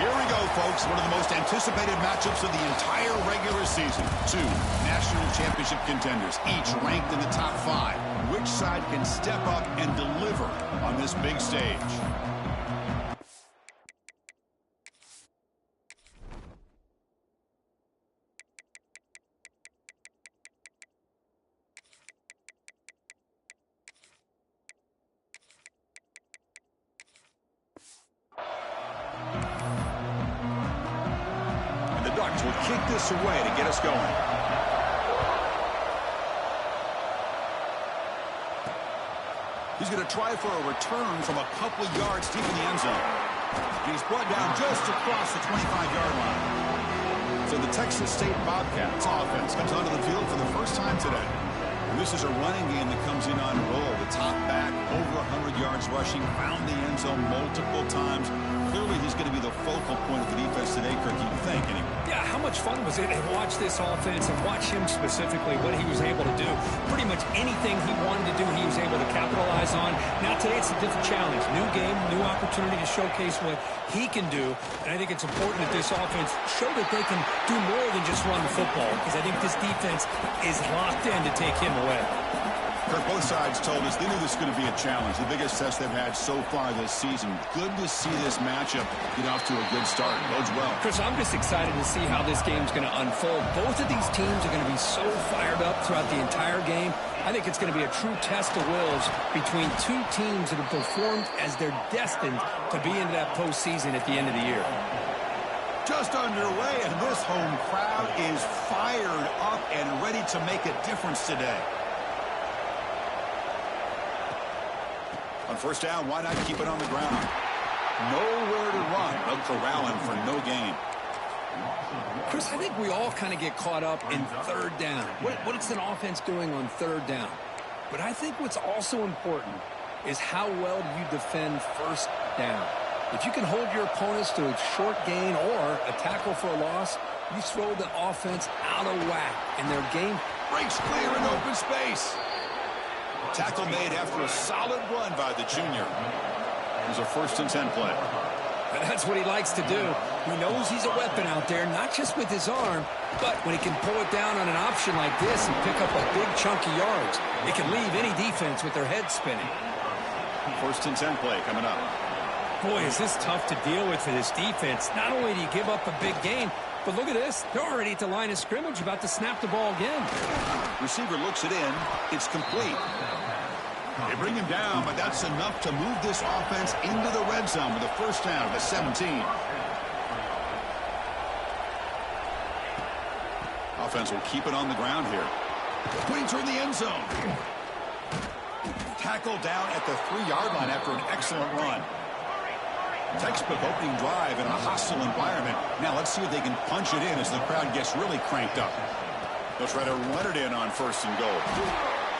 Here we go, folks. One of the most anticipated matchups of the entire regular season. Two national championship contenders, each ranked in the top 5. Which side can step up and deliver on this big stage? Will kick this away to get us going. He's going to try for a return from a couple of yards deep in the end zone. He's brought down just across the 25-yard line. So the Texas State Bobcats offense comes onto the field for the first time today. And this is a running game that comes in on roll. The top back, over 100 yards rushing, found the end zone multiple times. Clearly, he's going to be the focal point of the defense today, Kirk, you think, anyway. Yeah, how much fun was it to watch this offense and watch him specifically, what he was able to do. Pretty much anything he wanted to do, he was able to capitalize on. Now, today, it's a different challenge. New game, new opportunity to showcase what he can do. And I think it's important that this offense show that they can do more than just run the football, because I think this defense is locked in to take him away. Kirk, both sides told us they knew this was going to be a challenge, the biggest test they've had so far this season. Good to see this matchup get off to a good start. Bodes well. Chris, I'm just excited to see how this game's going to unfold. Both of these teams are going to be so fired up throughout the entire game. I think it's going to be a true test of wills between two teams that have performed as they're destined to be into that postseason at the end of the year. Just underway, and this home crowd is fired up and ready to make a difference today. On first down, why not keep it on the ground? Nowhere to run. No corralling for no gain. Chris, I think we all kind of get caught up in third down. What's an offense doing on third down? But I think what's also important is how well do you defend first down. If you can hold your opponents to a short gain or a tackle for a loss, you throw the offense out of whack, and their game breaks clear in open space. Tackle made after a solid run by the junior. It was a 1st and 10 play. And that's what he likes to do. He knows he's a weapon out there, not just with his arm, but when he can pull it down on an option like this and pick up a big chunk of yards, it can leave any defense with their head spinning. 1st and 10 play coming up. Boy, is this tough to deal with for this defense. Not only do you give up a big gain, but look at this. They're already at the line of scrimmage, about to snap the ball again. Receiver looks it in. It's complete. They bring him down, but that's enough to move this offense into the red zone with a first down at the 17. Offense will keep it on the ground here. Putting toward the end zone. Tackled down at the 3-yard line after an excellent run. Textbook opening drive in a hostile environment. Now let's see if they can punch it in as the crowd gets really cranked up. They'll try to run it in on 1st and goal.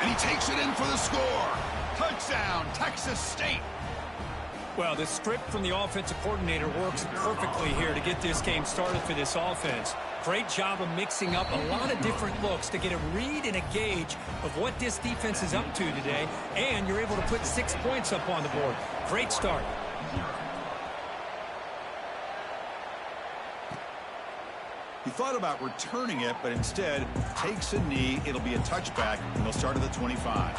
And he takes it in for the score. Touchdown, Texas State. Well, the script from the offensive coordinator works perfectly here to get this game started for this offense. Great job of mixing up a lot of different looks to get a read and a gauge of what this defense is up to today, and you're able to put 6 points up on the board. Great start. He thought about returning it, but instead takes a knee. It'll be a touchback, and they'll start at the 25.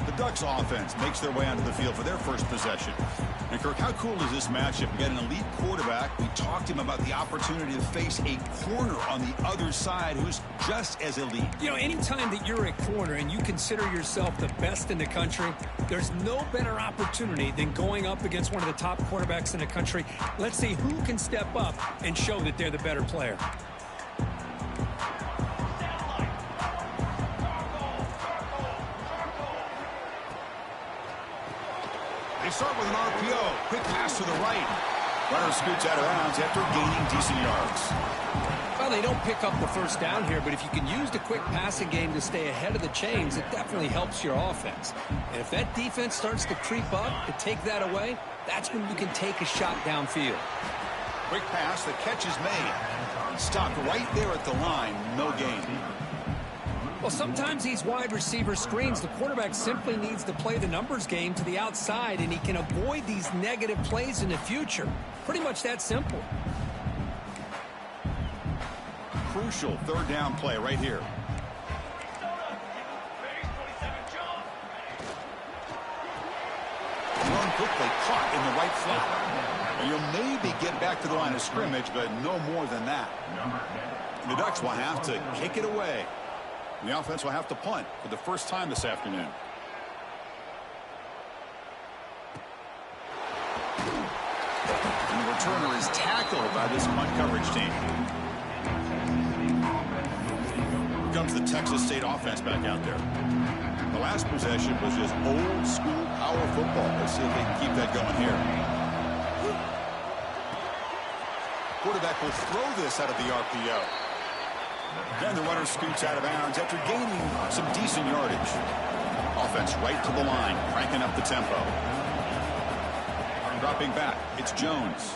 The Ducks offense makes their way onto the field for their first possession. And Kirk, how cool is this matchup? We got an elite quarterback. We talked to him about the opportunity to face a corner on the other side who's just as elite. You know, anytime that you're a corner and you consider yourself the best in the country, there's no better opportunity than going up against one of the top quarterbacks in the country. Let's see who can step up and show that they're the better player. They start with an RPO. Quick pass to the right. Runner scoots out of bounds after gaining decent yards. Well, they don't pick up the first down here, but if you can use the quick passing game to stay ahead of the chains, it definitely helps your offense. And if that defense starts to creep up to take that away, that's when you can take a shot downfield. Quick pass. The catch is made. Stopped right there at the line. No gain. Well, sometimes these wide receiver screens, the quarterback simply needs to play the numbers game to the outside, and he can avoid these negative plays in the future. Pretty much that simple. crucial third down play right here. Run quickly, caught in the right flat. And you'll maybe get back to the line of scrimmage, but no more than that. The Ducks will have to kick it away. And the offense will have to punt for the first time this afternoon. And the returner is tackled by this punt coverage team. Here comes the Texas State offense back out there. The last possession was just old school power football. Let's see if they can keep that going here. Quarterback will throw this out of the RPO. Then the runner scoots out of bounds after gaining some decent yardage. Offense right to the line, cranking up the tempo. Dropping back, it's Jones.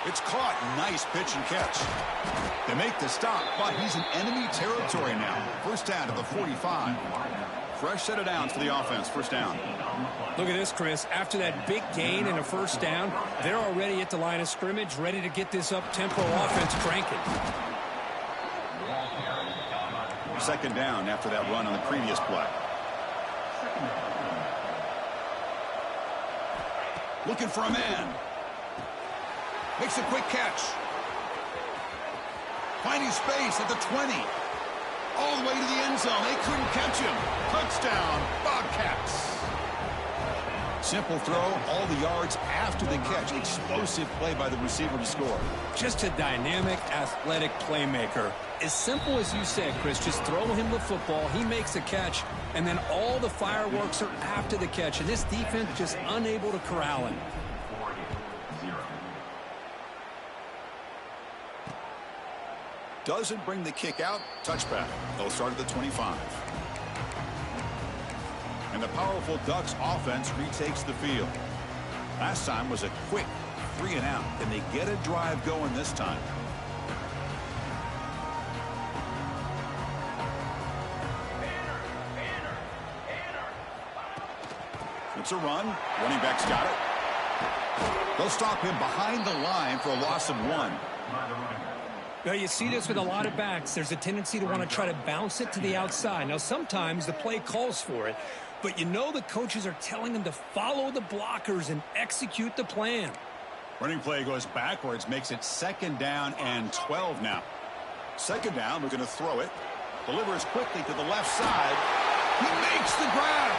It's caught. Nice pitch and catch. They make the stop, but he's in enemy territory now. First down to the 45. Fresh set of downs for the offense. First down. Look at this, Chris. After that big gain and a first down, they're already at the line of scrimmage, ready to get this up-tempo offense cranking. Second down after that run on the previous play. Looking for a man. Makes a quick catch. Finding space at the 20. All the way to the end zone. They couldn't catch him. Touchdown, Bobcats. Simple throw, all the yards after the catch. Explosive play by the receiver to score. Just a dynamic, athletic playmaker. As simple as you said, Chris, just throw him the football, he makes a catch, and then all the fireworks are after the catch. And this defense just unable to corral him. Doesn't bring the kick out. Touchback. They'll start at the 25. And the powerful Ducks offense retakes the field. Last time was a quick 3 and out. Can they get a drive going this time? It's a run. Running back's got it. They'll stop him behind the line for a loss of 1. Well, you see this with a lot of backs. There's a tendency to want to try to bounce it to the outside. Now, sometimes the play calls for it, but you know the coaches are telling them to follow the blockers and execute the plan. Running play goes backwards, makes it second down and 12 now. Second down, we're going to throw it. Delivers quickly to the left side. He makes the grab.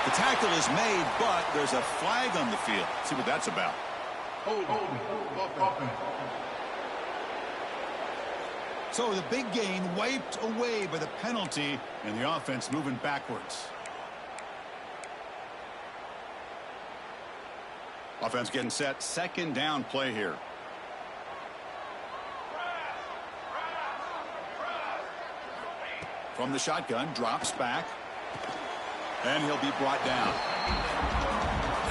The tackle is made, but there's a flag on the field. See what that's about. So the big gain wiped away by the penalty, and the offense moving backwards. Offense getting set. Second down play here. From the shotgun, drops back. And he'll be brought down.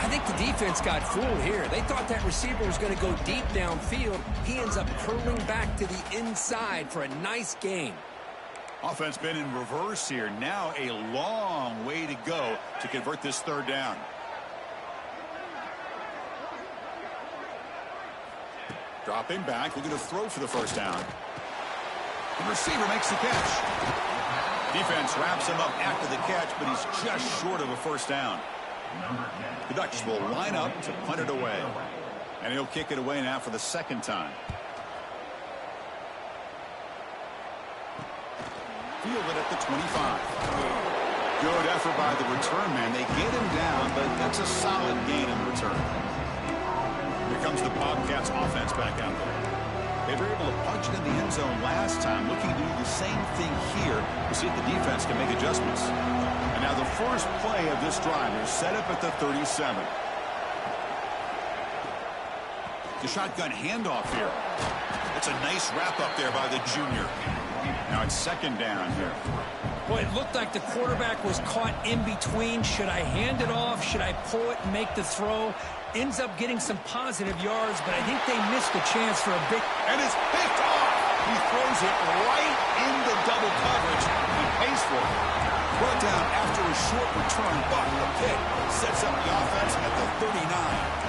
I think the defense got fooled here. They thought that receiver was going to go deep downfield. He ends up curling back to the inside for a nice gain. Offense been in reverse here. Now a long way to go to convert this third down. Dropping back, looking to throw for the first down. The receiver makes the catch. Defense wraps him up after the catch, but he's just short of a first down. The Ducks will line up to punt it away. And he'll kick it away now for the second time. Fielded at the 25. Good effort by the return man. They get him down, but that's a solid gain in return. Here comes the Bobcats offense back out there. They were able to punch it in the end zone last time, looking to do the same thing here to see if the defense can make adjustments. And now the first play of this drive is set up at the 37. The shotgun handoff here. It's a nice wrap up there by the junior. Now it's second down here. Well, it looked like the quarterback was caught in between. Should I hand it off? Should I pull it and make the throw? Ends up getting some positive yards, but I think they missed the chance for a big... And it's picked off. He throws it right into double coverage. He pays for it. Brought down after a short return, but the pick sets up the offense at the 39.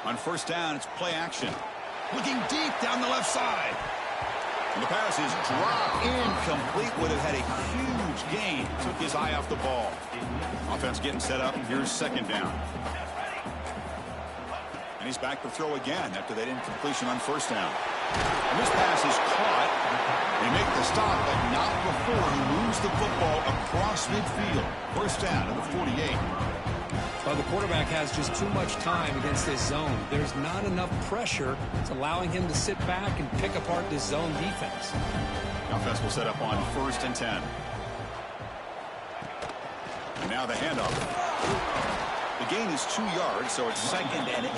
On first down, it's play action. Looking deep down the left side. And the pass is dropped incomplete. Would have had a huge gain. Took his eye off the ball. Offense getting set up. Here's second down. And he's back to throw again after that incompletion on first down. And this pass is caught. They make the stop, but not before he moves the football across midfield. First down at the 48. Well, the quarterback has just too much time against this zone. There's not enough pressure. It's allowing him to sit back and pick apart this zone defense. The offense will set up on first and 10. And now the handoff. The gain is 2 yards, so it's second and 8.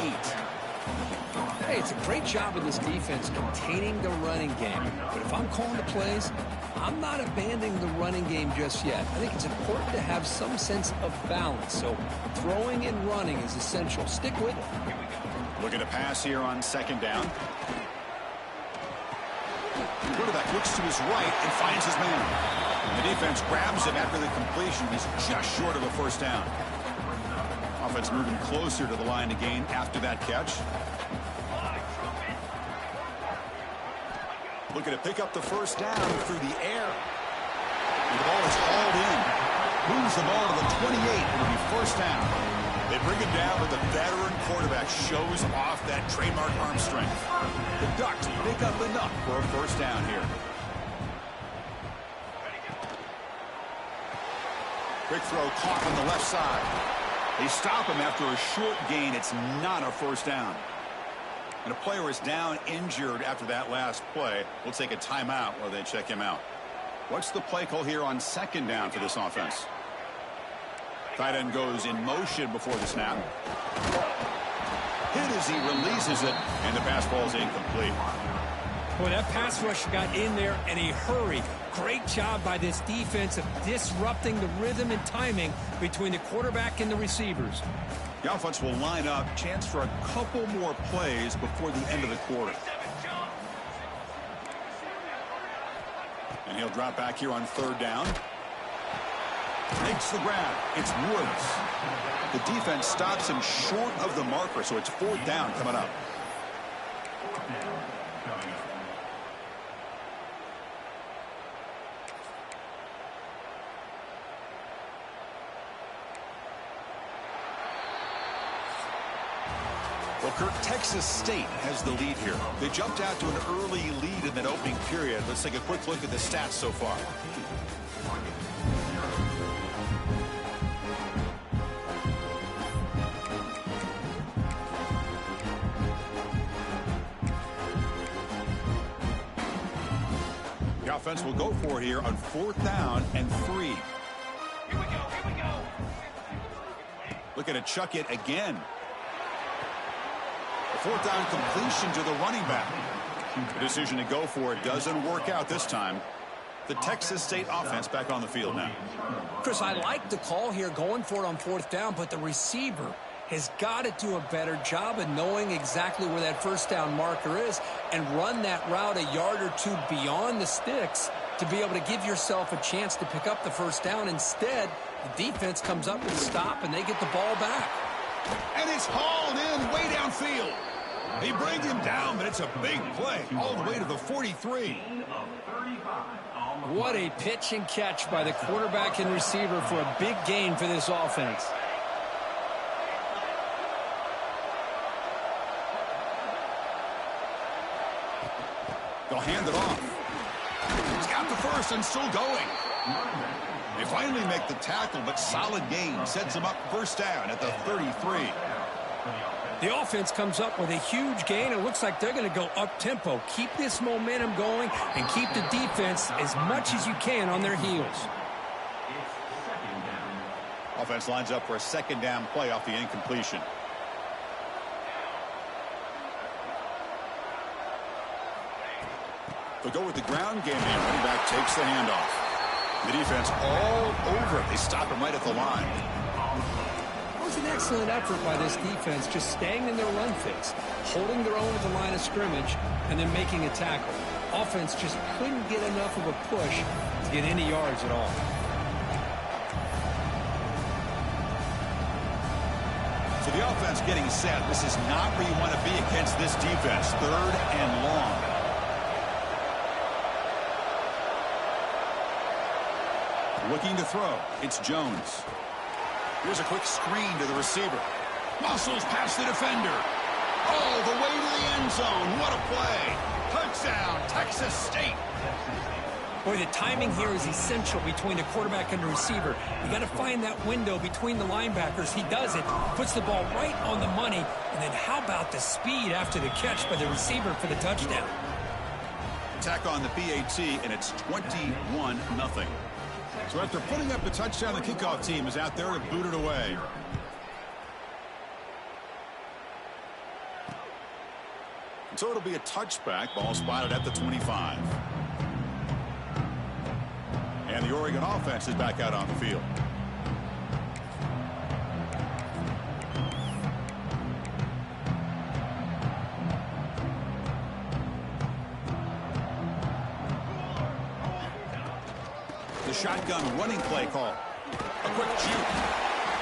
Hey, it's a great job of this defense containing the running game. But if I'm calling the plays, I'm not abandoning the running game just yet. I think it's important to have some sense of balance. So throwing and running is essential. Stick with it. Looking to pass here on second down. The quarterback looks to his right and finds his man. And the defense grabs him after the completion. He's just short of a first down. Offense moving closer to the line to gain after that catch. Looking to pick up the first down through the air. And the ball is hauled in. Moves the ball to the 28. It'll be first down. They bring it down, but the veteran quarterback shows off that trademark arm strength. The Ducks pick up enough for a first down here. Quick throw caught on the left side. They stop him after a short gain. It's not a first down. And a player is down injured after that last play. We'll take a timeout while they check him out. What's the play call here on second down for this offense? Tight end goes in motion before the snap. Hit as he releases it, and the pass falls incomplete. Boy, that pass rush got in there in a hurry. Great job by this defense of disrupting the rhythm and timing between the quarterback and the receivers. The offense will line up. Chance for a couple more plays before the end of the quarter. And he'll drop back here on third down. Makes the grab. It's Woods. The defense stops him short of the marker, so it's fourth down coming up. Well, Kirk, Texas State has the lead here. They jumped out to an early lead in that opening period. Let's take a quick look at the stats so far. The offense will go for it here on fourth down and 3. Here we go. Looking to chuck it again. Fourth down completion to the running back. The decision to go for it doesn't work out this time. The Texas State offense back on the field now. Chris, I like the call here going for it on fourth down, but the receiver has got to do a better job of knowing exactly where that first down marker is and run that route a yard or two beyond the sticks to be able to give yourself a chance to pick up the first down. Instead, the defense comes up with a stop and they get the ball back. And it's hauled in way downfield. They bring him down, but it's a big play all the way to the 43. What a pitch and catch by the quarterback and receiver for a big gain for this offense. They'll hand it off. He's got the first and still going. They finally make the tackle, but solid gain sets him up first down at the 33. The offense comes up with a huge gain. It looks like they're going to go up-tempo. Keep this momentum going and keep the defense as much as you can on their heels. Offense lines up for a second down play off the incompletion. They'll go with the ground game here. Running back takes the handoff. The defense all over it. They stop him right at the line. It was an excellent effort by this defense, just staying in their run fits, holding their own at the line of scrimmage, and then making a tackle. Offense just couldn't get enough of a push to get any yards at all. So the offense getting set. This is not where you want to be against this defense. 3rd and long. Looking to throw. It's Jones. Here's a quick screen to the receiver. Muscles past the defender. Oh, the way to the end zone. What a play. Touchdown, Texas State. Boy, the timing here is essential between the quarterback and the receiver. You got to find that window between the linebackers. He does it, puts the ball right on the money, and then how about the speed after the catch by the receiver for the touchdown? Attack on the PAT, and it's 21-0. So after putting up the touchdown, the kickoff team is out there to boot it away. So it'll be a touchback. Ball spotted at the 25. And the Oregon offense is back out on the field. The shotgun running play call. A quick juke.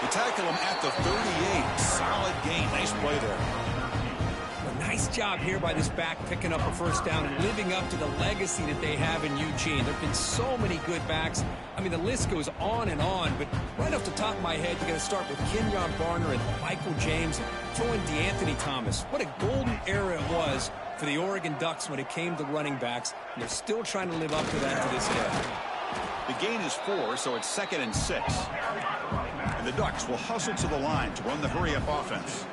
They tackle him at the 38. Solid gain. Nice play there. Nice job here by this back picking up a first down and living up to the legacy that they have in Eugene. There have been so many good backs. I mean, the list goes on, but right off the top of my head, you got to start with Kenyon Barner and Michael James and throw in DeAnthony Thomas. What a golden era it was for the Oregon Ducks when it came to running backs. And they're still trying to live up to that to this day. The gain is 4, so it's 2nd and 6. And the Ducks will hustle to the line to run the hurry-up offense.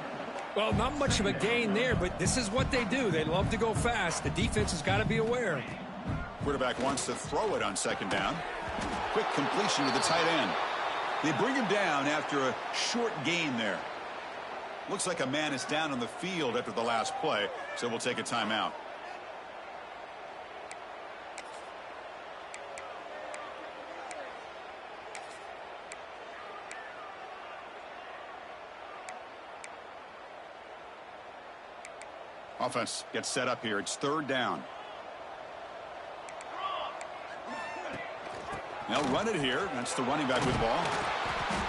Well, not much of a gain there, but this is what they do. They love to go fast. The defense has got to be aware. Quarterback wants to throw it on 2nd down. Quick completion to the tight end. They bring him down after a short gain there. Looks like a man is down on the field after the last play, so we'll take a timeout. Offense gets set up here. It's 3rd down. They'll run it here. That's the running back with the ball.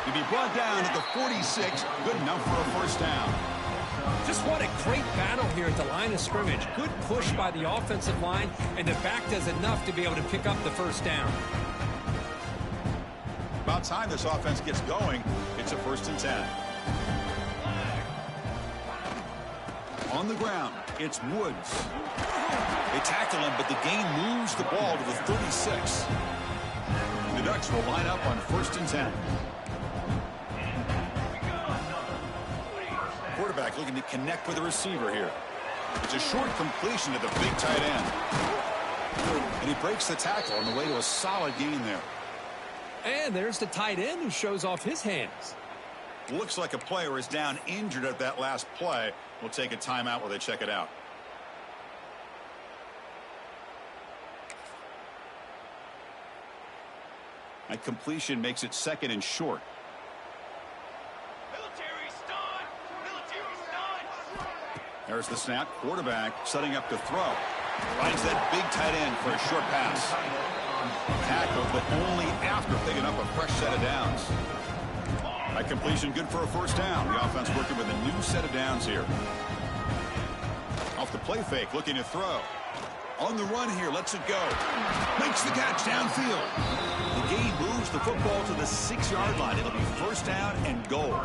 He'll be brought down at the 46. Good enough for a first down. Just what a great battle here at the line of scrimmage. Good push by the offensive line, and the back does enough to be able to pick up the first down. About time this offense gets going. It's a 1st and 10. On the ground, it's Woods. They tackle him, but the gain moves the ball to the 36. The Ducks will line up on 1st and 10. Quarterback looking to connect with the receiver here. It's a short completion to the big tight end. And he breaks the tackle on the way to a solid gain there. And there's the tight end who shows off his hands. Looks like a player is down injured at that last play. We'll take a timeout while they check it out. That completion makes it 2nd and short. Military stun! Military stun! There's the snap. Quarterback setting up to throw. Finds that big tight end for a short pass. Tackle, but only after picking up a fresh set of downs. That completion good for a first down. The offense working with a new set of downs here. Off the play fake, looking to throw. On the run here, lets it go. Makes the catch downfield. The gain moves the football to the 6-yard line. It'll be first down and goal.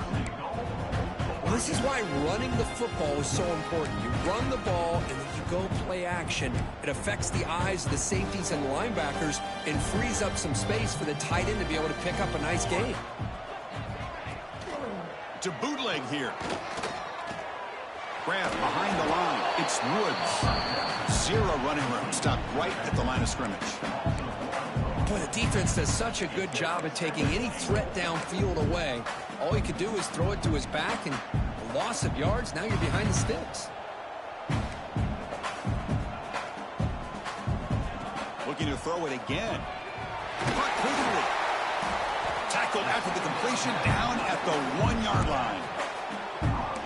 Well, this is why running the football is so important. You run the ball, and then you go play action. It affects the eyes of the safeties and linebackers and frees up some space for the tight end to be able to pick up a nice gain. To bootleg here. Grab behind the line. It's Woods. 0 running room. Stopped right at the line of scrimmage. Boy, the defense does such a good job of taking any threat downfield away. All he could do is throw it to his back, and a loss of yards, now you're behind the sticks. Looking to throw it again. Caught quickly. Tackled after the completion, down at the 1-yard line.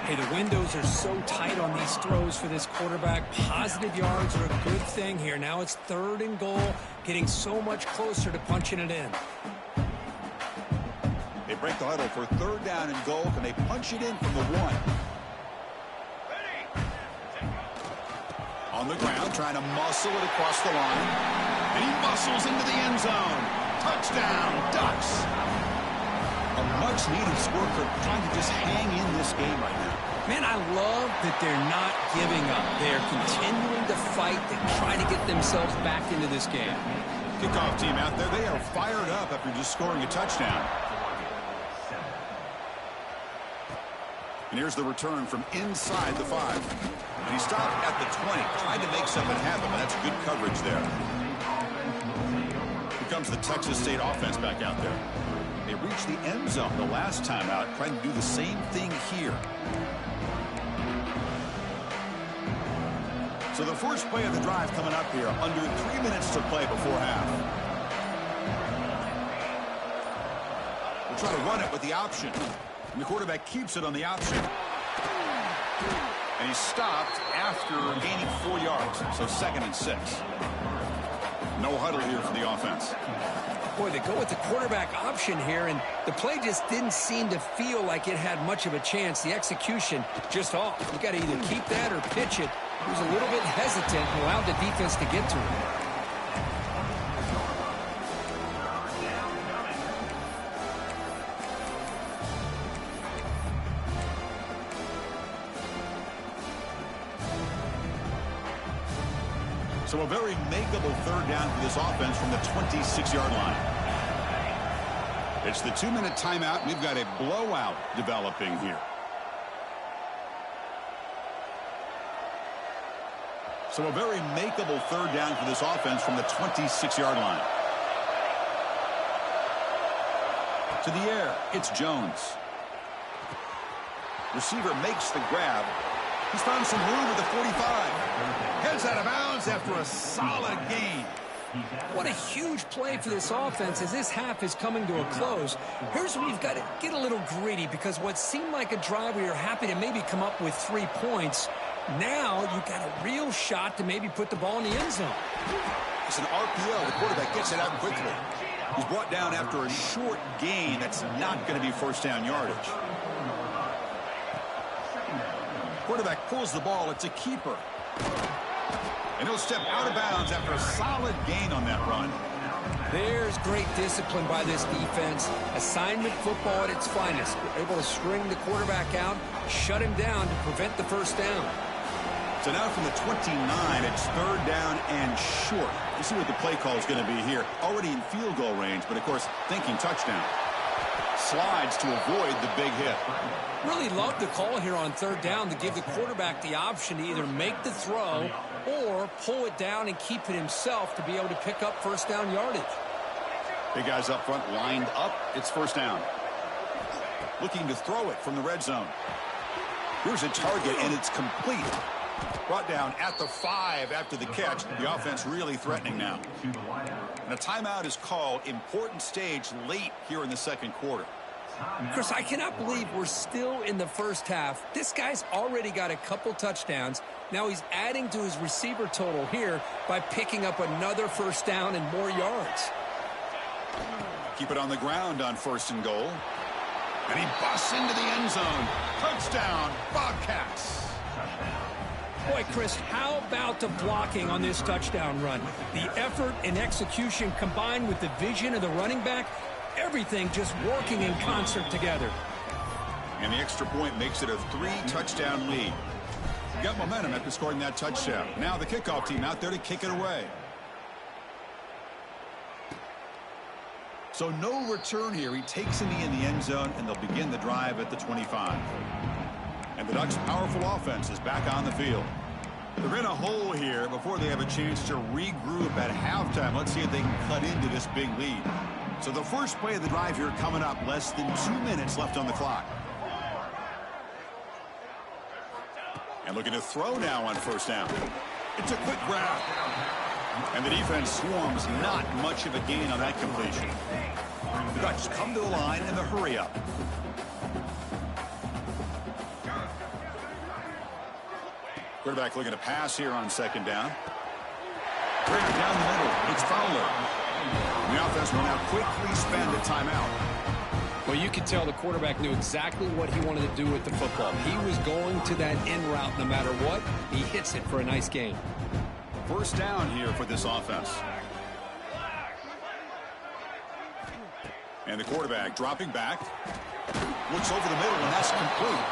Hey, the windows are so tight on these throws for this quarterback. Positive yards are a good thing here. Now it's 3rd and goal, getting so much closer to punching it in. They break the huddle for 3rd down and goal. Can they punch it in from the 1? On the ground, trying to muscle it across the line. And he muscles into the end zone. Touchdown, Ducks. A much-needed score for trying to just hang in this game right now. Man, I love that they're not giving up. They're continuing to fight to try to get themselves back into this game. Kickoff team out there, they are fired up after just scoring a touchdown. And here's the return from inside the 5. And he stopped at the 20, trying to make something happen, but that's good coverage there. Here comes the Texas State offense back out there. They reached the end zone the last time out, trying to do the same thing here. So the first play of the drive coming up here, under 3 minutes to play before half. We'll try to run it with the option. And the quarterback keeps it on the option. And he stopped after gaining 4 yards. So 2nd and 6. No huddle here for the offense. Boy, they go with the quarterback option here, and the play just didn't seem to feel like it had much of a chance. The execution just off. You got to either keep that or pitch it. He was a little bit hesitant and allowed the defense to get to him. So a very makeable 3rd down for this offense from the 26-yard line. It's the 2-minute timeout. We've got a blowout developing here. So a very makeable 3rd down for this offense from the 26-yard line. To the air, it's Jones. Receiver makes the grab. He's found some room at the 45. Heads out of bounds after a solid gain. What a huge play for this offense as this half is coming to a close. Here's where you've got to get a little gritty, because what seemed like a drive where you're happy to maybe come up with 3 points, now you've got a real shot to maybe put the ball in the end zone. It's an RPO. The quarterback gets it out quickly. He's brought down after a short gain. That's not going to be 1st down yardage. Quarterback pulls the ball. It's a keeper. And he'll step out of bounds after a solid gain on that run. There's great discipline by this defense. Assignment football at its finest. They're able to string the quarterback out, shut him down to prevent the 1st down. So now from the 29, it's 3rd down and short. Let's see what the play call is going to be here. Already in field goal range, but of course thinking touchdown. Slides to avoid the big hit. Really love the call here on 3rd down to give the quarterback the option to either make the throw or pull it down and keep it himself to be able to pick up 1st down yardage. Big guys up front lined up. It's 1st down. Looking to throw it from the red zone. Here's a target, and it's complete. Brought down at the 5 after the catch. The offense really threatening now. And a timeout is called. Important stage late here in the 2nd quarter. Chris, I cannot believe we're still in the 1st half. This guy's already got a couple touchdowns. Now he's adding to his receiver total here by picking up another 1st down and more yards. Keep it on the ground on 1st and goal. And he busts into the end zone. Touchdown, Bobcats. Boy, Chris, how about the blocking on this touchdown run? The effort and execution combined with the vision of the running back, everything just working in concert together. And the extra point makes it a 3-touchdown lead. Got momentum after scoring that touchdown. Now the kickoff team out there to kick it away. So no return here. He takes in the end zone, and they'll begin the drive at the 25. And the Ducks' powerful offense is back on the field. They're in a hole here before they have a chance to regroup at halftime. Let's see if they can cut into this big lead. So the first play of the drive here coming up. Less than 2 minutes left on the clock. And looking to throw now on 1st down. It's a quick grab. And the defense swarms. Not much of a gain on that completion. The Ducks come to the line in the hurry up. Quarterback looking to pass here on 2nd down. Right down the middle. It's Fowler. And the offense will now quickly spend a timeout. Well, you could tell the quarterback knew exactly what he wanted to do with the football. He was going to that in route no matter what. He hits it for a nice gain. First down here for this offense. And the quarterback dropping back. Looks over the middle, and that's complete.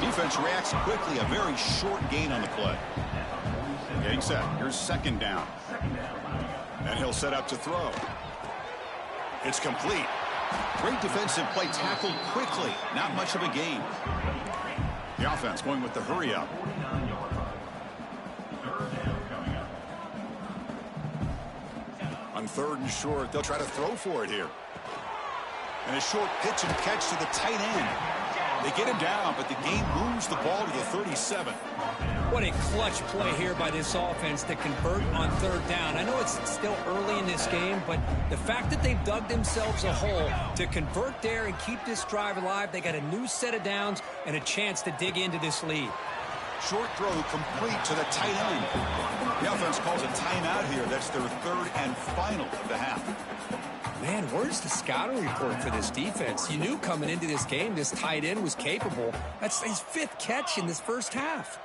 Defense reacts quickly. A very short gain on the play. Getting set. Here's second down. And he'll set up to throw. It's complete. Great defensive play, tackled quickly. Not much of a gain. The offense going with the hurry up. On third and short, they'll try to throw for it here. And a short pitch and catch to the tight end. They get him down, but the game moves the ball to the 37. What a clutch play here by this offense to convert on third down. I know it's still early in this game, but the fact that they've dug themselves a hole to convert there and keep this drive alive, they got a new set of downs and a chance to dig into this lead. Short throw complete to the tight end. The offense calls a timeout here. That's their third and final of the half. Man, where's the scouting report for this defense? You knew coming into this game this tight end was capable. That's his fifth catch in this first half.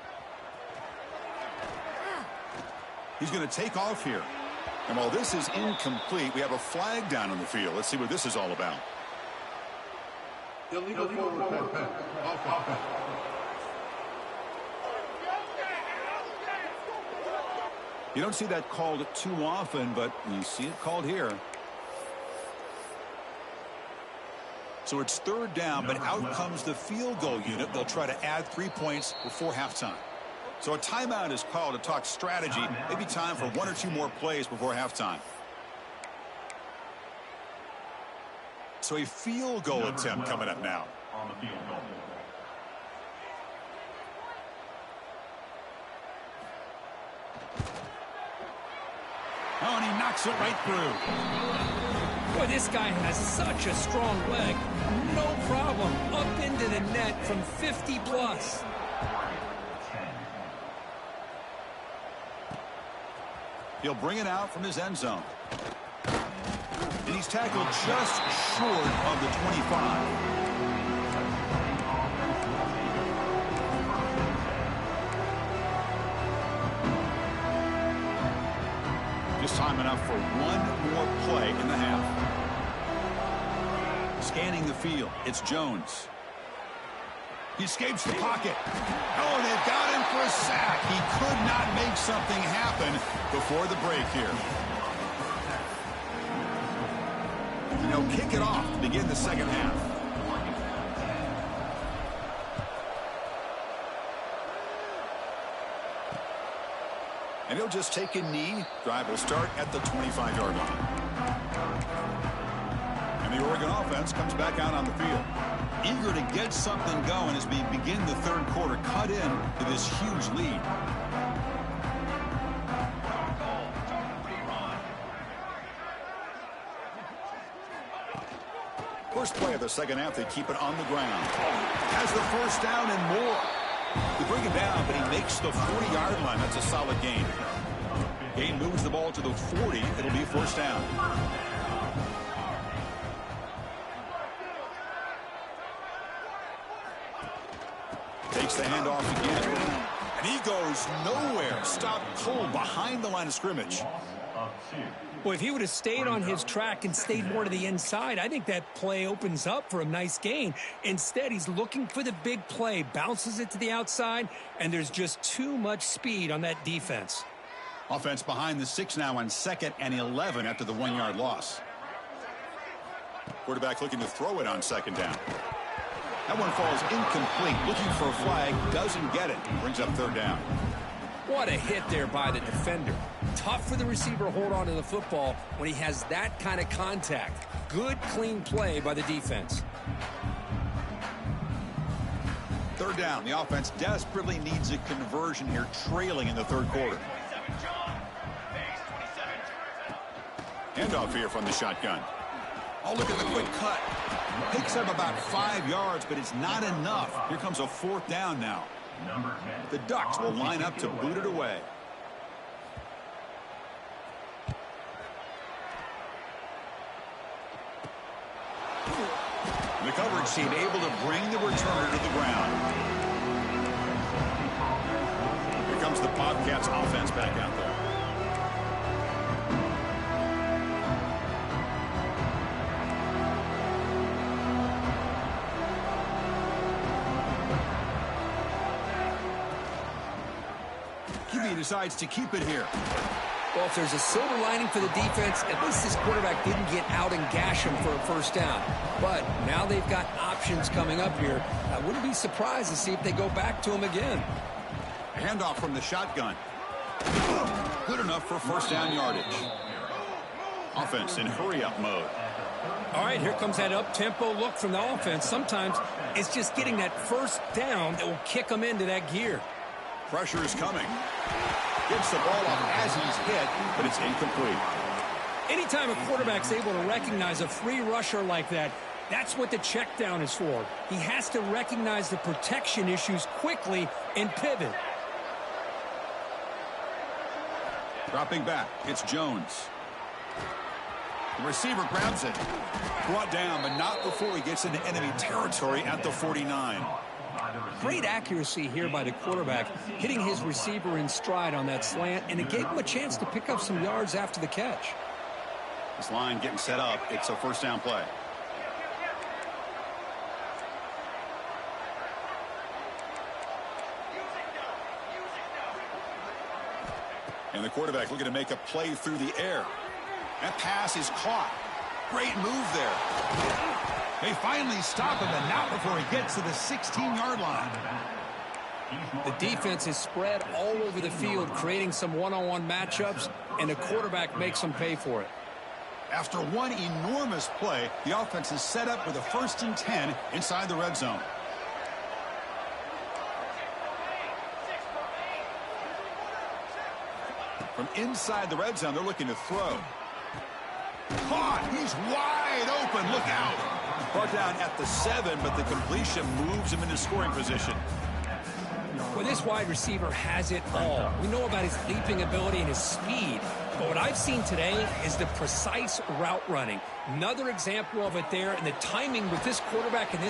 He's going to take off here. And while this is incomplete, we have a flag down on the field. Let's see what this is all about. Illegal forward pen. Offense. You don't see that called too often, but you see it called here. So it's third down, but out comes the field goal unit. They'll try to add 3 points before halftime. So a timeout is called to talk strategy. Maybe time for 1 or 2 more plays before halftime. So a field goal attempt coming up now. On the field goal. Oh, and he knocks it right through. Boy, this guy has such a strong leg. No problem. Up into the net from 50 plus. He'll bring it out from his end zone. And he's tackled just short of the 25. Just time enough for one more play in the half. Scanning the field, it's Jones. He escapes the pocket. Oh, they've got him for a sack. He could not make something happen before the break here. And he'll kick it off to begin the second half. And he'll just take a knee. Drive will start at the 25-yard line. And the Oregon offense comes back out on the field. Eager to get something going as we begin the third quarter. Cut in to this huge lead. First play of the second half, they keep it on the ground. Has the first down and more. They bring him down, but he makes the 40-yard line. That's a solid gain. Gain moves the ball to the 40. It'll be first down. Takes the handoff again. And he goes nowhere. Stopped cold behind the line of scrimmage. Boy, if he would have stayed on his track and stayed more to the inside, I think that play opens up for a nice gain. Instead, he's looking for the big play, bounces it to the outside, and there's just too much speed on that defense. Offense behind the 6 now on 2nd and 11 after the 1-yard loss. Quarterback looking to throw it on 2nd down. That one falls incomplete. Looking for a flag, doesn't get it. Brings up 3rd down. What a hit there by the defender. Tough for the receiver to hold on to the football when he has that kind of contact. Good, clean play by the defense. 3rd down. The offense desperately needs a conversion here, trailing in the 3rd quarter. Handoff here from the shotgun. Oh, look at the quick cut. Picks up about 5 yards, but it's not enough. Here comes a 4th down now. The Ducks will line up to boot it away. The coverage team able to bring the returner to the ground. Here comes the Bobcats offense back out there. QB decides to keep it here. Well, if there's a silver lining for the defense, at least this quarterback didn't get out and gash him for a first down. But now they've got options coming up here. I wouldn't be surprised to see if they go back to him again. Handoff from the shotgun. Good enough for first down yardage. Offense in hurry-up mode. All right, here comes that up-tempo look from the offense. Sometimes it's just getting that first down that will kick them into that gear. Pressure is coming. Gets the ball off as he's hit, but it's incomplete. Anytime a quarterback's able to recognize a free rusher like that, that's what the check down is for. He has to recognize the protection issues quickly and pivot. Dropping back, it's Jones. The receiver grabs it. Brought down, but not before he gets into enemy territory at the 49. Great accuracy here by the quarterback, hitting his receiver in stride on that slant, and it gave him a chance to pick up some yards after the catch. This line getting set up. It's a first down play. And the quarterback looking to make a play through the air. That pass is caught. Great move there. They finally stop him, and not before he gets to the 16-yard line. The defense is spread all over the field, creating some one-on-one matchups, and the quarterback makes them pay for it. After one enormous play, the offense is set up with a 1st and 10 inside the red zone. From inside the red zone, they're looking to throw. Caught! He's wide open. Look out! Brought down at the 7, but the completion moves him into scoring position. Well, this wide receiver has it all. We know about his leaping ability and his speed. But what I've seen today is the precise route running. Another example of it there, and the timing with this quarterback. And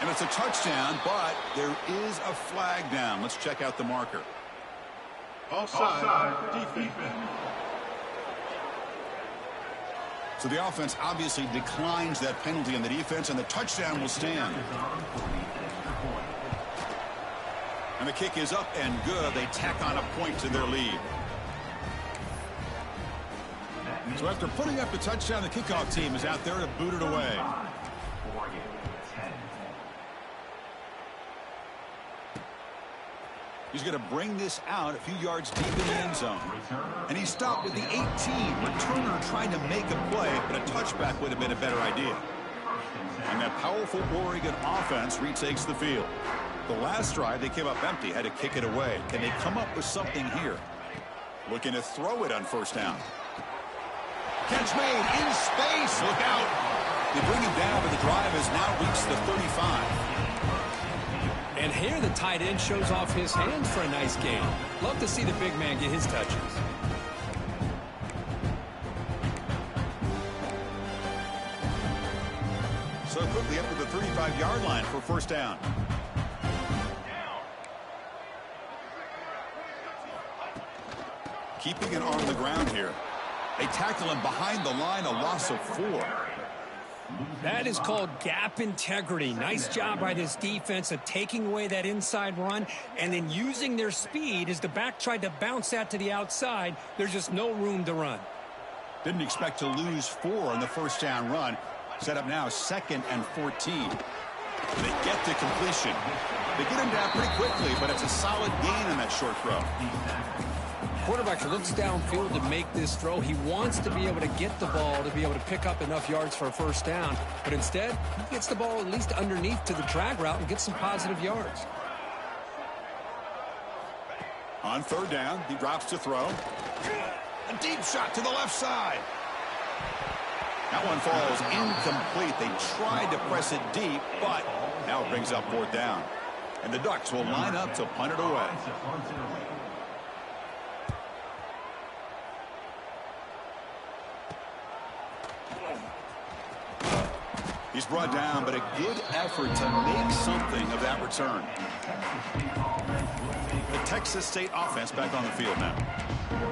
it's a touchdown, but there is a flag down. Let's check out the marker. Offside, defense. So the offense obviously declines that penalty on the defense, and the touchdown will stand. And the kick is up and good. They tack on a point to their lead. So after putting up the touchdown, the kickoff team is out there to boot it away. He's going to bring this out a few yards deep in the end zone. And he stopped with the 18. Returner trying to make a play, but a touchback would have been a better idea. And that powerful Oregon offense retakes the field. The last drive, they came up empty, had to kick it away. Can they come up with something here? Looking to throw it on first down. Catch made in space. Look out. They bring him down, but the drive has now reached the 35. And here the tight end shows off his hands for a nice gain. Love to see the big man get his touches. So quickly up to the 35-yard line for first down. Keeping it on the ground here. They tackle him behind the line, a loss of 4. That is called gap integrity. Nice job by this defense of taking away that inside run and then using their speed as the back tried to bounce that to the outside. There's just no room to run. Didn't expect to lose 4 on the first down run. Set up now 2nd and 14. They get the completion. They get him down pretty quickly, but it's a solid gain on that short throw. Quarterback looks downfield to make this throw. He wants to be able to get the ball to be able to pick up enough yards for a first down. But instead, he gets the ball at least underneath to the drag route and gets some positive yards. On third down, he drops to throw. A deep shot to the left side. That one falls incomplete. They tried to press it deep, but now it brings up fourth down. And the Ducks will line up to punt it away. The He's brought down, but a good effort to make something of that return. The Texas State offense back on the field now.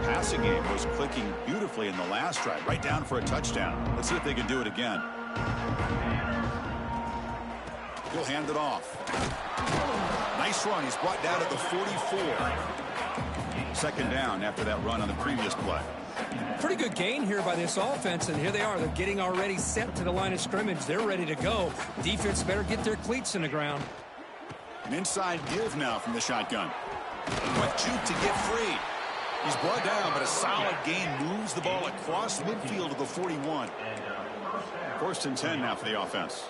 Passing game was clicking beautifully in the last drive, right down for a touchdown. Let's see if they can do it again. He'll hand it off. Nice run. He's brought down at the 44. Second down after that run on the previous play. Pretty good gain here by this offense, and here they are. They're getting already set to the line of scrimmage. They're ready to go. Defense better get their cleats in the ground. An inside give now from the shotgun. Quick juke to get free. He's brought down, but a solid gain moves the ball across midfield to the 41. First and 10 now for the offense.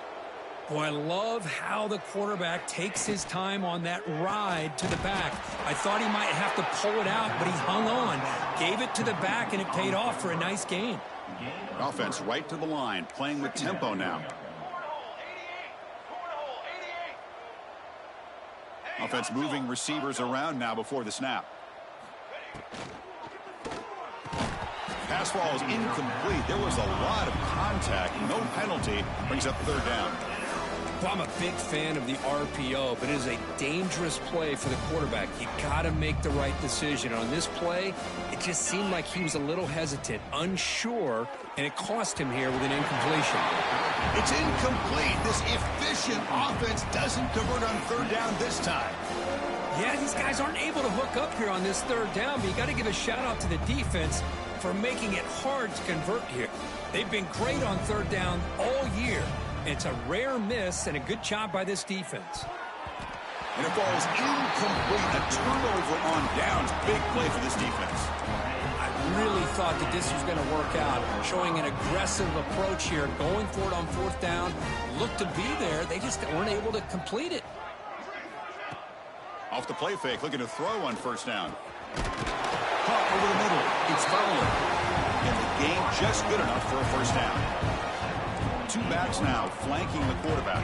Boy, I love how the quarterback takes his time on that ride to the back. I thought he might have to pull it out, but he hung on. Gave it to the back, and it paid off for a nice gain. Offense right to the line, playing with tempo now. Offense moving receivers around now before the snap. Pass ball is incomplete. There was a lot of contact. No penalty. Brings up third down. Well, I'm a big fan of the RPO, but it is a dangerous play for the quarterback. You got to make the right decision. On this play, it just seemed like he was a little hesitant, unsure, and it cost him here with an incompletion. It's incomplete. This efficient offense doesn't convert on third down this time. Yeah, these guys aren't able to hook up here on this third down, but you got to give a shout out to the defense for making it hard to convert here. They've been great on third down all year. It's a rare miss and a good job by this defense. And it falls incomplete. A turnover on downs. Big play for this defense. I really thought that this was going to work out. Showing an aggressive approach here. Going for it on fourth down. Looked to be there. They just weren't able to complete it. Off the play fake. Looking to throw on first down. Caught over the middle. It's Fowler. And the gain just good enough for a first down. Two backs now flanking the quarterback.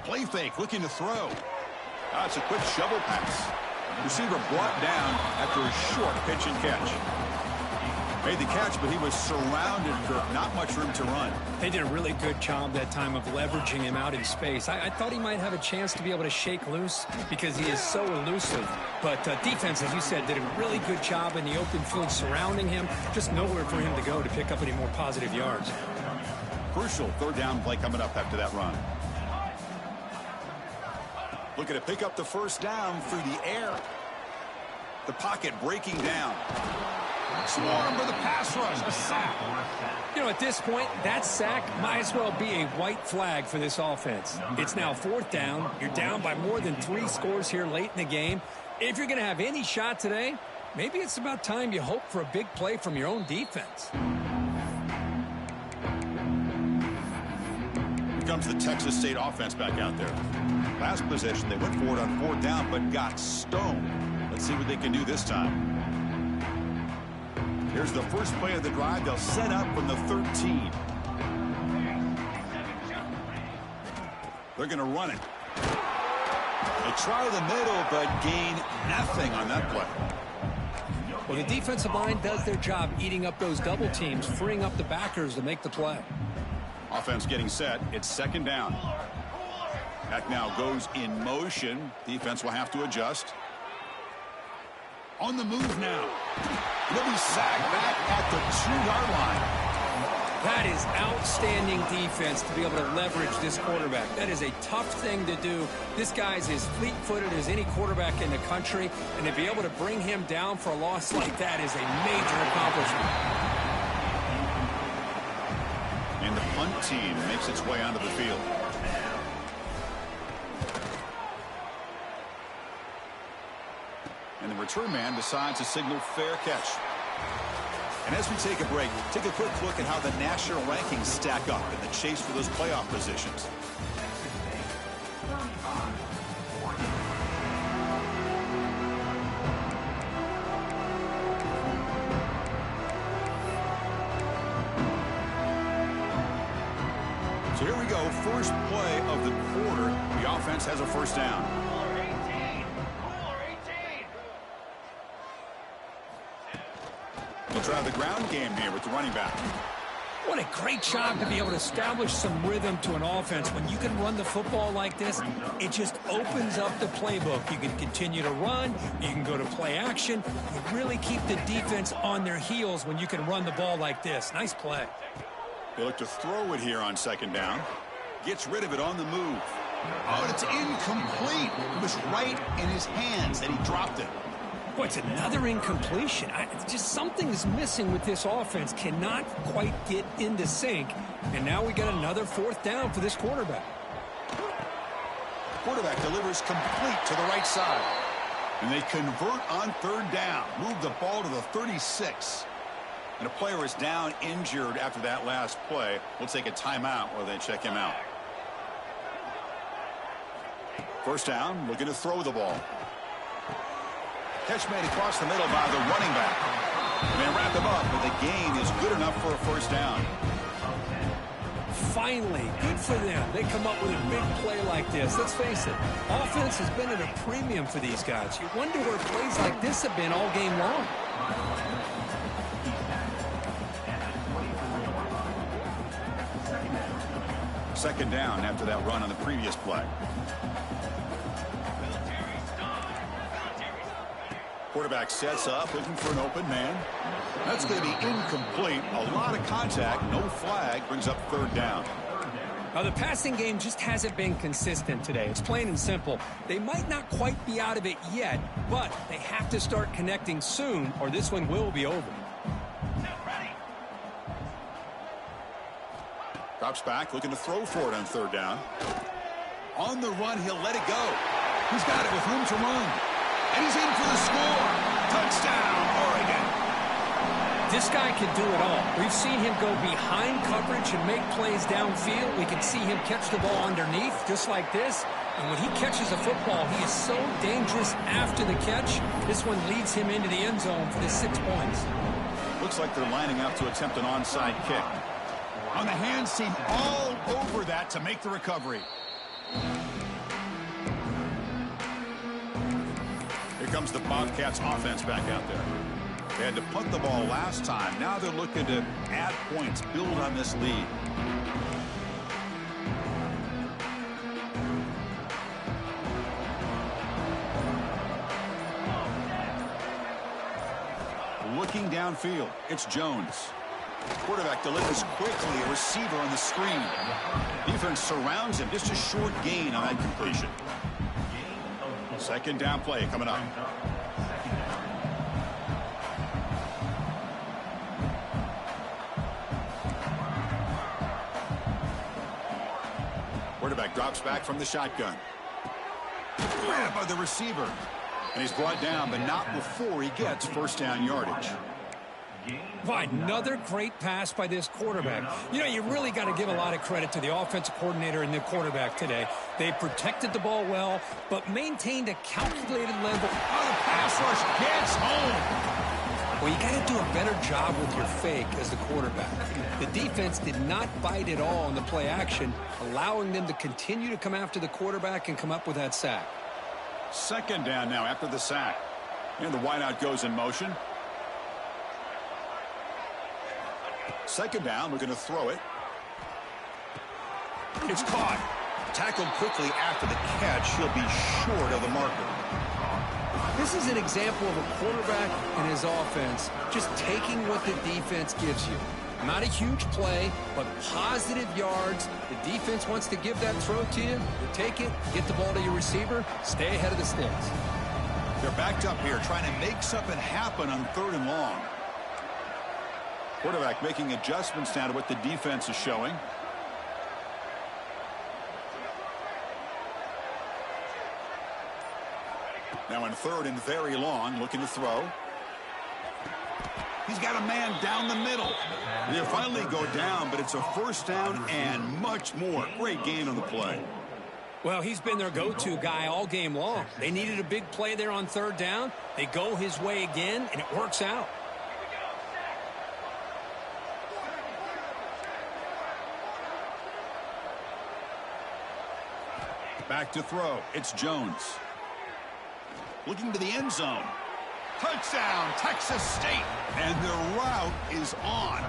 Play fake, looking to throw. It's a quick shovel pass. Receiver brought down after a short pitch and catch. Made the catch, but he was surrounded, Kirk. Not much room to run. They did a really good job that time of leveraging him out in space. I thought he might have a chance to be able to shake loose because he is so elusive. But defense, as you said, did a really good job in the open field surrounding him. Just nowhere for him to go to pick up any more positive yards. Crucial third down play coming up after that run. Looking to pick up the first down through the air. The pocket breaking down. Swarm for the pass rush. A sack. You know, at this point, that sack might as well be a white flag for this offense. It's now fourth down. You're down by more than 3 scores here late in the game. If you're going to have any shot today, maybe it's about time you hope for a big play from your own defense. Here comes the Texas State offense back out there. Last possession, they went for it on fourth down, but got stoned. Let's see what they can do this time. Here's the first play of the drive. They'll set up from the 13. They're going to run it. They try the middle, but gain nothing on that play. Well, the defensive line does their job eating up those double teams, freeing up the backers to make the play. Offense getting set. It's second down. Back now goes in motion. Defense will have to adjust. On the move now. He'll be sacked back at the 2-yard line. That is outstanding defense to be able to leverage this quarterback. That is a tough thing to do. This guy's as fleet-footed as any quarterback in the country, and to be able to bring him down for a loss like that is a major accomplishment. And the punt team makes its way onto the field. And the return man decides to signal fair catch. And as we take a break, take a quick look at how the national rankings stack up in the chase for those playoff positions. So here we go, first play of the quarter. The offense has a first down. They'll try the ground game here with the running back. What a great job to be able to establish some rhythm to an offense. When you can run the football like this, it just opens up the playbook. You can continue to run. You can go to play action. You really keep the defense on their heels when you can run the ball like this. Nice play. They look to throw it here on second down. Gets rid of it on the move. Oh, and it's incomplete. It was right in his hands, and he dropped it. Boy, it's another incompletion. Just something's missing with this offense. Cannot quite get into sync. And now we got another fourth down for this quarterback. Quarterback delivers complete to the right side. And they convert on third down. Move the ball to the 36. And a player is down injured after that last play. We'll take a timeout while they check him out. First down, looking to throw the ball. Catch made across the middle by the running back. And they wrap him up, but the gain is good enough for a first down. Finally, good for them. They come up with a big play like this. Let's face it, offense has been at a premium for these guys. You wonder where plays like this have been all game long. Second down after that run on the previous play. Quarterback sets up, looking for an open man. That's going to be incomplete. A lot of contact, no flag, brings up third down. Now, the passing game just hasn't been consistent today. It's plain and simple. They might not quite be out of it yet, but they have to start connecting soon, or this one will be over. Drops back, looking to throw for it on third down. On the run, he'll let it go. He's got it with room to run. And he's in for the score. Touchdown, Oregon. This guy can do it all. We've seen him go behind coverage and make plays downfield. We can see him catch the ball underneath, just like this. And when he catches a football, he is so dangerous after the catch. This one leads him into the end zone for the 6 points. Looks like they're lining up to attempt an onside kick. On the hands team all over that to make the recovery. Here comes the Bobcats offense back out there. They had to punt the ball last time. Now they're looking to add points, build on this lead. Looking downfield, it's Jones. Quarterback delivers quickly, a receiver on the screen. Defense surrounds him, just a short gain on that completion. Second down play coming up. Quarterback drops back from the shotgun. Grab by the receiver. And he's brought down, but not before he gets first down yardage. Another great pass by this quarterback. You know, you really got to give a lot of credit to the offensive coordinator and the quarterback today. They protected the ball well, but maintained a calculated level. Oh, the pass rush gets home. Well, you got to do a better job with your fake as the quarterback. The defense did not bite at all on the play action, allowing them to continue to come after the quarterback and come up with that sack. Second down now after the sack. And the wideout goes in motion. Second down, we're going to throw it. It's caught. Tackled quickly after the catch. He'll be short of the marker. This is an example of a quarterback and his offense just taking what the defense gives you. Not a huge play, but positive yards. The defense wants to give that throw to you. You take it, get the ball to your receiver, stay ahead of the sticks. They're backed up here trying to make something happen on third and long. Quarterback making adjustments now to what the defense is showing. Now in third and very long, looking to throw. He's got a man down the middle. They'll finally go down, but it's a first down and much more. Great gain on the play. Well, he's been their go-to guy all game long. They needed a big play there on third down. They go his way again, and it works out. Back to throw. It's Jones. Looking to the end zone. Touchdown, Texas State. And their route is on.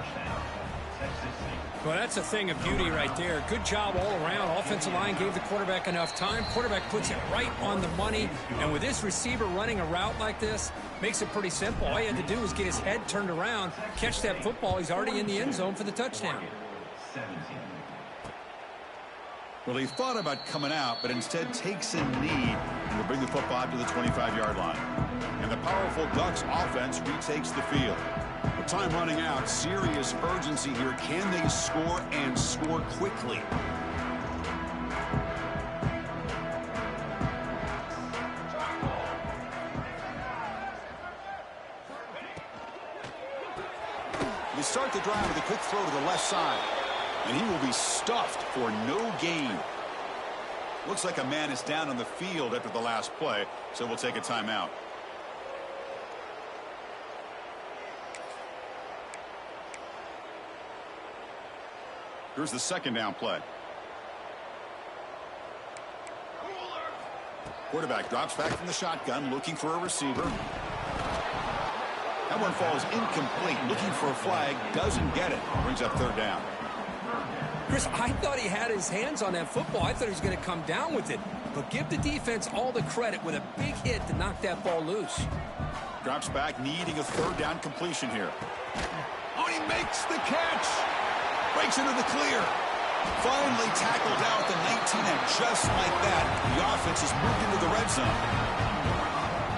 Well, that's a thing of beauty right there. Good job all around. Offensive line gave the quarterback enough time. Quarterback puts it right on the money. And with this receiver running a route like this, makes it pretty simple. All he had to do was get his head turned around, catch that football. He's already in the end zone for the touchdown. Well, he thought about coming out, but instead takes a knee to bring the football out to the 25-yard line. And the powerful Ducks offense retakes the field. With time running out, serious urgency here. Can they score and score quickly? They start the drive with a quick throw to the left side. And he will be stuffed for no gain. Looks like a man is down on the field after the last play, so we'll take a timeout. Here's the second down play. Quarterback drops back from the shotgun, looking for a receiver. That one falls incomplete, looking for a flag, doesn't get it. Brings up third down. Chris, I thought he had his hands on that football. I thought he was going to come down with it. But give the defense all the credit with a big hit to knock that ball loose. Drops back, needing a third down completion here. Oh, he makes the catch. Breaks into the clear. Finally tackled down at the 19, and just like that, the offense has moved into the red zone.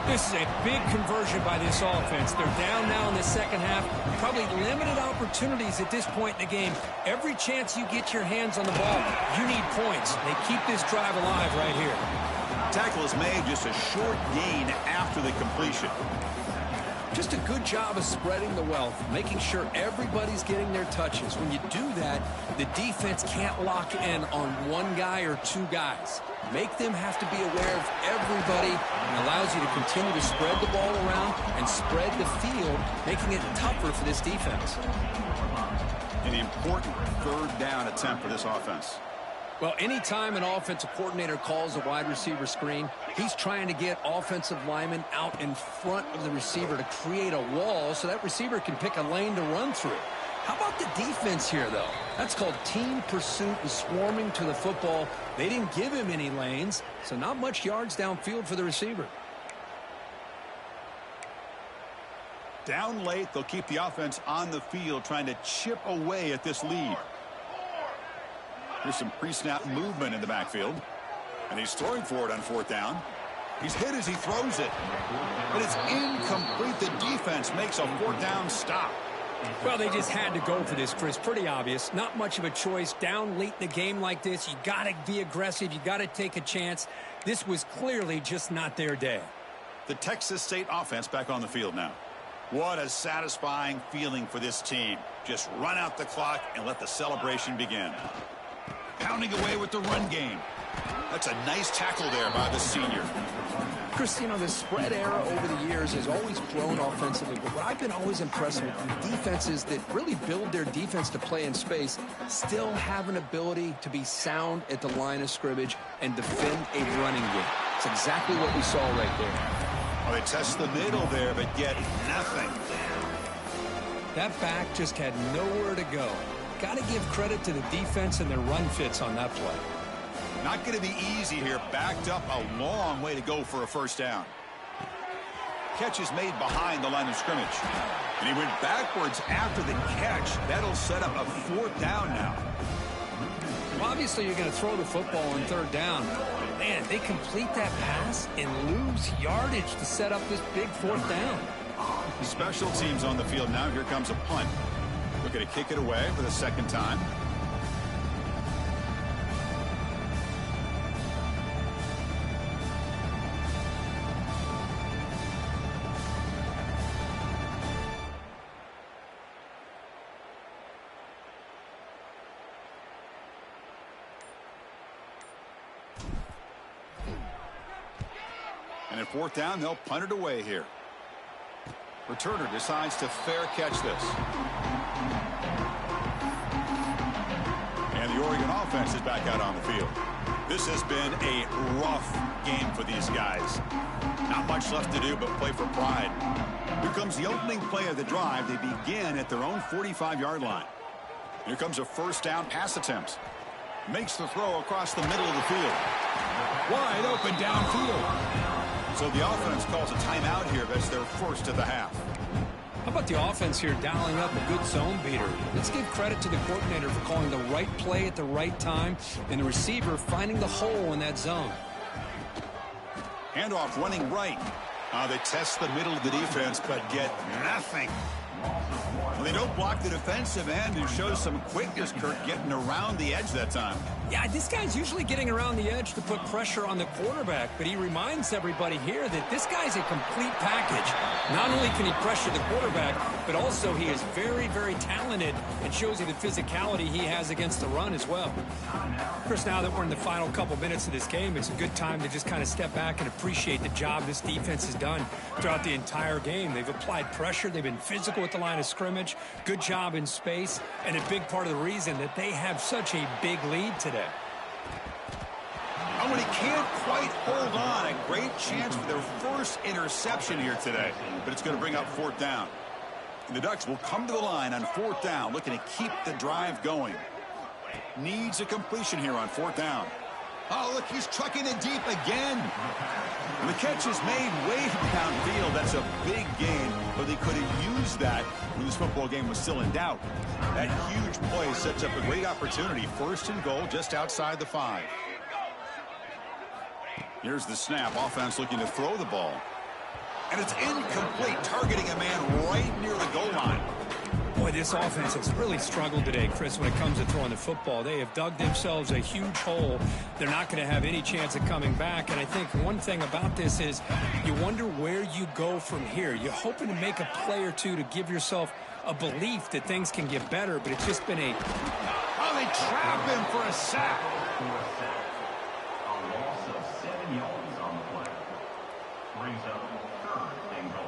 This is a big conversion by this offense. They're down now in the second half. Probably limited opportunities at this point in the game. Every chance you get your hands on the ball, you need points. They keep this drive alive right here. Tackle is made, just a short gain after the completion. Just a good job of spreading the wealth, making sure everybody's getting their touches. When you do that, the defense can't lock in on one guy or two guys. Make them have to be aware of everybody, and allows you to continue to spread the ball around and spread the field, making it tougher for this defense. An important third down attempt for this offense. Well, anytime an offensive coordinator calls a wide receiver screen, he's trying to get offensive linemen out in front of the receiver to create a wall so that receiver can pick a lane to run through. How about the defense here, though? That's called team pursuit and swarming to the football. They didn't give him any lanes, so not much yards downfield for the receiver. Down late, they'll keep the offense on the field, trying to chip away at this lead. Here's some pre-snap movement in the backfield. And he's throwing for it on fourth down. He's hit as he throws it. But it's incomplete. The defense makes a fourth down stop. Well, they just had to go for this, Chris. Pretty obvious. Not much of a choice. Down late in the game like this, you got to be aggressive. You got to take a chance. This was clearly just not their day. The Texas State offense back on the field now. What a satisfying feeling for this team. Just run out the clock and let the celebration begin. Pounding away with the run game. That's a nice tackle there by the senior. Chris, you know, the spread era over the years has always grown offensively, but what I've been always impressed with defenses that really build their defense to play in space still have an ability to be sound at the line of scrimmage and defend a running game. It's exactly what we saw right there. Well, they test the middle there, but get nothing. That back just had nowhere to go. Got to give credit to the defense and their run fits on that play. Not going to be easy here. Backed up a long way to go for a first down. Catch is made behind the line of scrimmage. And he went backwards after the catch. That'll set up a fourth down now. Well, obviously, you're going to throw the football on third down. Man, they complete that pass and lose yardage to set up this big fourth down. Special teams on the field now. Here comes a punt. Looking to kick it away for the second time. And at fourth down, they'll punt it away here. Returner decides to fair catch this. And the Oregon offense is back out on the field. This has been a rough game for these guys. Not much left to do but play for pride. Here comes the opening play of the drive. They begin at their own 45-yard line. Here comes a first down pass attempt. Makes the throw across the middle of the field. Wide open downfield. So the offense calls a timeout here. That's their first of the half. How about the offense here dialing up a good zone beater? Let's give credit to the coordinator for calling the right play at the right time and the receiver finding the hole in that zone. Handoff running right. They test the middle of the defense but get nothing. Well, they don't block the defensive end and show some quickness, Kirk, getting around the edge that time. Yeah, this guy's usually getting around the edge to put pressure on the quarterback, but he reminds everybody here that this guy's a complete package. Not only can he pressure the quarterback, but also he is very, very talented and shows you the physicality he has against the run as well. Chris, now that we're in the final couple minutes of this game, it's a good time to just kind of step back and appreciate the job this defense has done throughout the entire game. They've applied pressure. They've been physical at the line of scrimmage. Good job in space, and a big part of the reason that they have such a big lead today. Oh, and he can't quite hold on. A great chance for their first interception here today, but it's going to bring up fourth down. And the Ducks will come to the line on fourth down, looking to keep the drive going. Needs a completion here on fourth down. Oh, look, he's trucking it deep again. And the catch is made way downfield. That's a big gain, but they could have used that when this football game was still in doubt. That huge play sets up a great opportunity. First and goal just outside the 5. Here's the snap. Offense looking to throw the ball. And it's incomplete, targeting a man right near the goal line. Boy, this offense has really struggled today, Chris, when it comes to throwing the football. They have dug themselves a huge hole. They're not going to have any chance of coming back. And I think one thing about this is you wonder where you go from here. You're hoping to make a play or two to give yourself a belief that things can get better, but it's just been a... Oh, they trap him for a sack. A loss of 7 yards on the play. Brings up third and goal.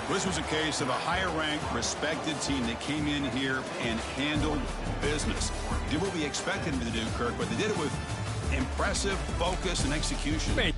This was a case of a higher-ranked, respected team that came in here and handled business. Did what we expected them to do, Kirk, but they did it with impressive focus and execution.